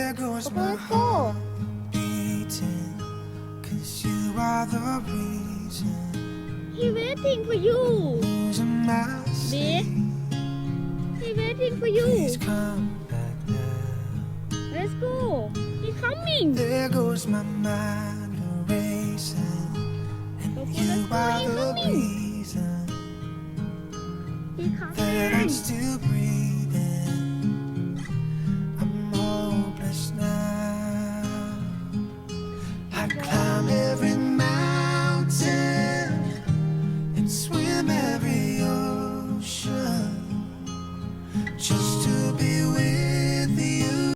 There goes Papa, my let's go. heart beating, 'cause you are the reason. He waiting for you. Losing my sleep. He waiting for you. Please come back now. Let's go. He coming. There goes my mind erasing, and Papa, you let's go. are He the coming. reason He that I'm coming. still breathing. I'm hopeless now. I climb